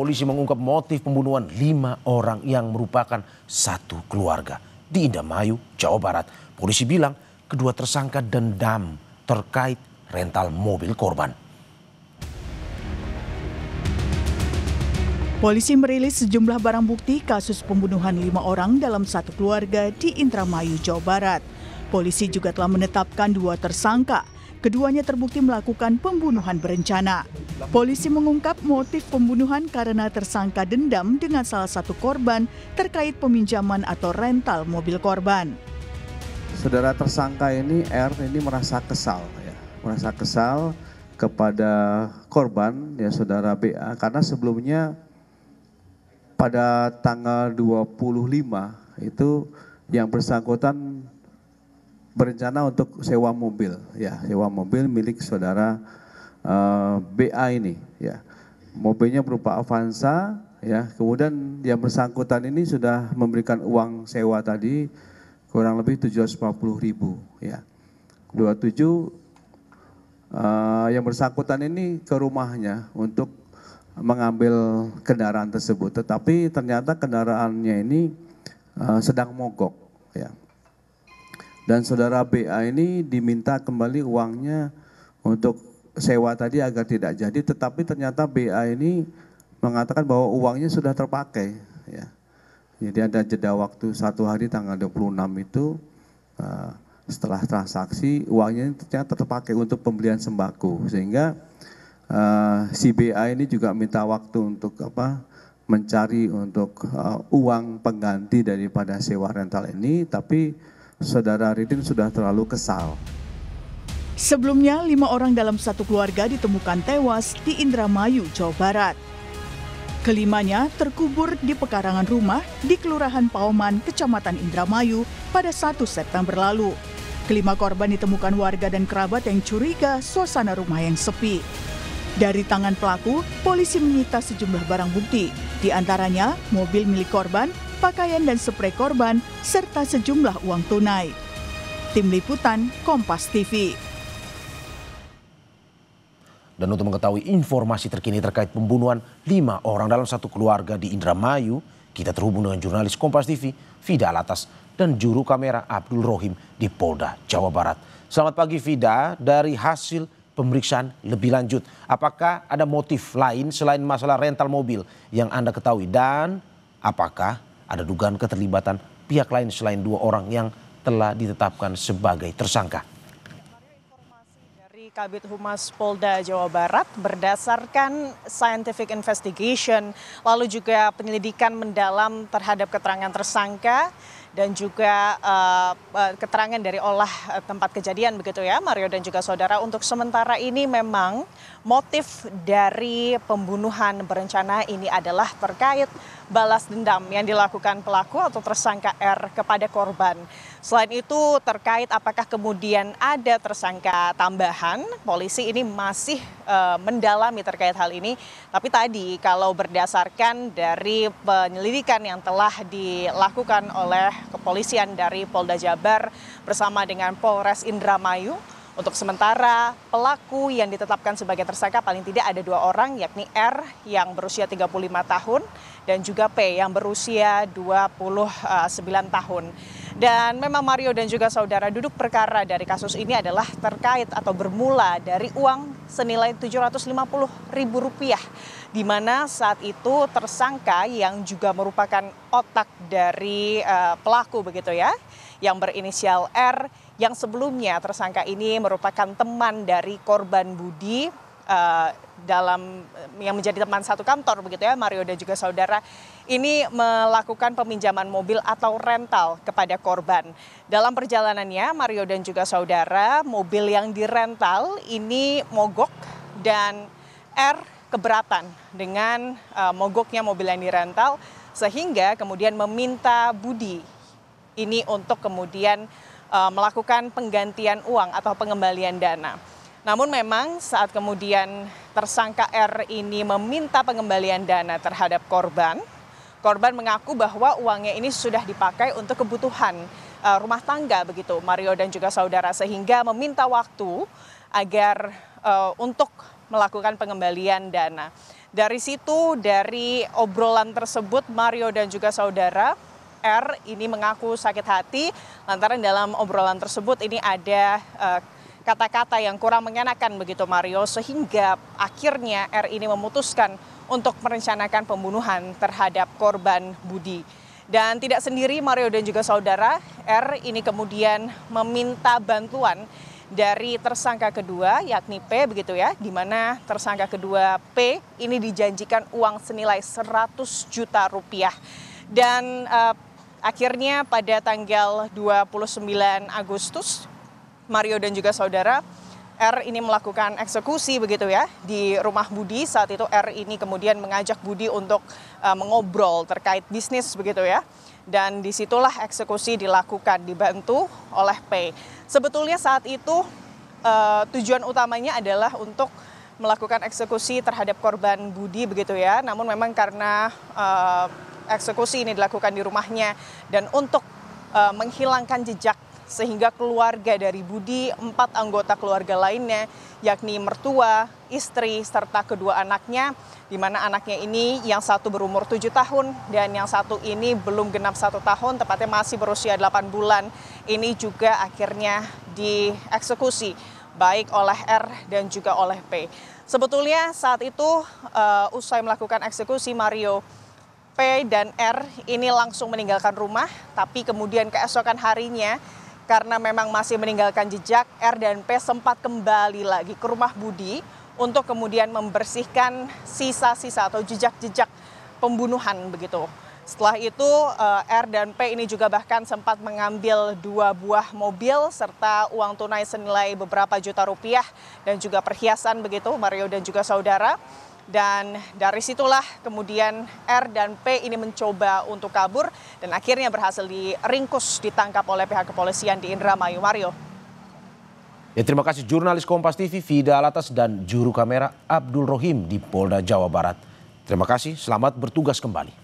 Polisi mengungkap motif pembunuhan 5 orang yang merupakan satu keluarga di Indramayu, Jawa Barat. Polisi bilang kedua tersangka dendam terkait rental mobil korban. Polisi merilis sejumlah barang bukti kasus pembunuhan 5 orang dalam satu keluarga di Indramayu, Jawa Barat. Polisi juga telah menetapkan 2 tersangka. Keduanya terbukti melakukan pembunuhan berencana. Polisi mengungkap motif pembunuhan karena tersangka dendam dengan salah satu korban terkait peminjaman atau rental mobil korban. Saudara tersangka ini R ini merasa kesal kepada korban ya saudara BA karena sebelumnya pada tanggal 25 itu yang bersangkutan berencana untuk sewa mobil milik saudara BA ini ya. Mobilnya berupa Avanza ya. Kemudian yang bersangkutan ini sudah memberikan uang sewa tadi kurang lebih 740.000 ya. 27 yang bersangkutan ini ke rumahnya untuk mengambil kendaraan tersebut, tetapi ternyata kendaraannya ini sedang mogok ya. Dan saudara BA ini diminta kembali uangnya untuk sewa tadi agar tidak jadi, tetapi ternyata BA ini mengatakan bahwa uangnya sudah terpakai ya. Jadi ada jeda waktu 1 hari tanggal 26 itu setelah transaksi uangnya ternyata terpakai untuk pembelian sembako, sehingga si BA ini juga minta waktu untuk mencari untuk uang pengganti daripada sewa rental ini, tapi saudara Ridin sudah terlalu kesal. Sebelumnya 5 orang dalam satu keluarga ditemukan tewas di Indramayu, Jawa Barat. Kelimanya terkubur di pekarangan rumah di Kelurahan Pauman, Kecamatan Indramayu pada 1 September lalu. Kelima korban ditemukan warga dan kerabat yang curiga suasana rumah yang sepi. Dari tangan pelaku, polisi menyita sejumlah barang bukti, di antaranya mobil milik korban, pakaian dan sprei korban, serta sejumlah uang tunai. Tim Liputan Kompas TV. Dan untuk mengetahui informasi terkini terkait pembunuhan 5 orang dalam satu keluarga di Indramayu, kita terhubung dengan jurnalis Kompas TV, Fida Alatas, dan juru kamera Abdul Rohim di Polda Jawa Barat. Selamat pagi Fida, dari hasil pemeriksaan lebih lanjut, apakah ada motif lain selain masalah rental mobil yang Anda ketahui? Dan apakah ada dugaan keterlibatan pihak lain selain 2 orang yang telah ditetapkan sebagai tersangka? Kabid Humas Polda Jawa Barat berdasarkan scientific investigation, lalu juga penyelidikan mendalam terhadap keterangan tersangka dan juga keterangan dari olah tempat kejadian begitu ya Mario dan juga saudara. Untuk sementara ini memang motif dari pembunuhan berencana ini adalah terkait balas dendam yang dilakukan pelaku atau tersangka R kepada korban. Selain itu terkait apakah kemudian ada tersangka tambahan, polisi ini masih mendalami terkait hal ini. Tapi tadi kalau berdasarkan dari penyelidikan yang telah dilakukan oleh kepolisian dari Polda Jabar bersama dengan Polres Indramayu, untuk sementara pelaku yang ditetapkan sebagai tersangka paling tidak ada 2 orang, yakni R yang berusia 35 tahun dan juga P yang berusia 29 tahun. Dan memang Mario dan juga saudara, duduk perkara dari kasus ini adalah terkait atau bermula dari uang senilai Rp750.000, di mana saat itu tersangka yang juga merupakan otak dari pelaku begitu ya, yang berinisial R, yang sebelumnya tersangka ini merupakan teman dari korban Budi yang menjadi teman satu kantor begitu ya Mario dan juga saudara, ini melakukan peminjaman mobil atau rental kepada korban. Dalam perjalanannya Mario dan juga saudara, mobil yang dirental ini mogok dan R keberatan dengan mogoknya mobil yang dirental, sehingga kemudian meminta Budi ini untuk kemudian melakukan penggantian uang atau pengembalian dana. Namun memang saat kemudian tersangka R ini meminta pengembalian dana terhadap korban, korban mengaku bahwa uangnya ini sudah dipakai untuk kebutuhan rumah tangga begitu Mario dan juga saudara, sehingga meminta waktu agar untuk melakukan pengembalian dana. Dari situ, dari obrolan tersebut, Mario dan juga saudara R ini mengaku sakit hati lantaran dalam obrolan tersebut ini ada kata-kata yang kurang mengenakan begitu Mario, sehingga akhirnya R ini memutuskan untuk merencanakan pembunuhan terhadap korban Budi. Dan tidak sendiri Mario dan juga saudara, R ini kemudian meminta bantuan dari tersangka kedua yakni P begitu ya, di mana tersangka kedua P ini dijanjikan uang senilai 100 juta rupiah. Dan akhirnya pada tanggal 29 Agustus, Mario dan juga saudara, R ini melakukan eksekusi begitu ya di rumah Budi. Saat itu R ini kemudian mengajak Budi untuk mengobrol terkait bisnis begitu ya. Dan disitulah eksekusi dilakukan dibantu oleh P. Sebetulnya saat itu tujuan utamanya adalah untuk melakukan eksekusi terhadap korban Budi begitu ya. Namun memang karena eksekusi ini dilakukan di rumahnya dan untuk menghilangkan jejak, sehingga keluarga dari Budi, 4 anggota keluarga lainnya, yakni mertua, istri, serta kedua anaknya, di mana anaknya ini yang satu berumur 7 tahun dan yang satu ini belum genap 1 tahun, tepatnya masih berusia 8 bulan, ini juga akhirnya dieksekusi, baik oleh R dan juga oleh P. Sebetulnya saat itu usai melakukan eksekusi, Mario, P dan R ini langsung meninggalkan rumah, tapi kemudian keesokan harinya, karena memang masih meninggalkan jejak, R dan P sempat kembali lagi ke rumah Budi untuk kemudian membersihkan sisa-sisa atau jejak-jejak pembunuhan begitu. Setelah itu R dan P ini juga bahkan sempat mengambil 2 buah mobil serta uang tunai senilai beberapa juta rupiah dan juga perhiasan begitu Mario dan juga saudara. Dan dari situlah kemudian R dan P ini mencoba untuk kabur dan akhirnya berhasil diringkus, ditangkap oleh pihak kepolisian di Indramayu. Mario. Ya, terima kasih jurnalis Kompas TV Fida Alatas dan juru kamera Abdul Rohim di Polda Jawa Barat. Terima kasih, selamat bertugas kembali.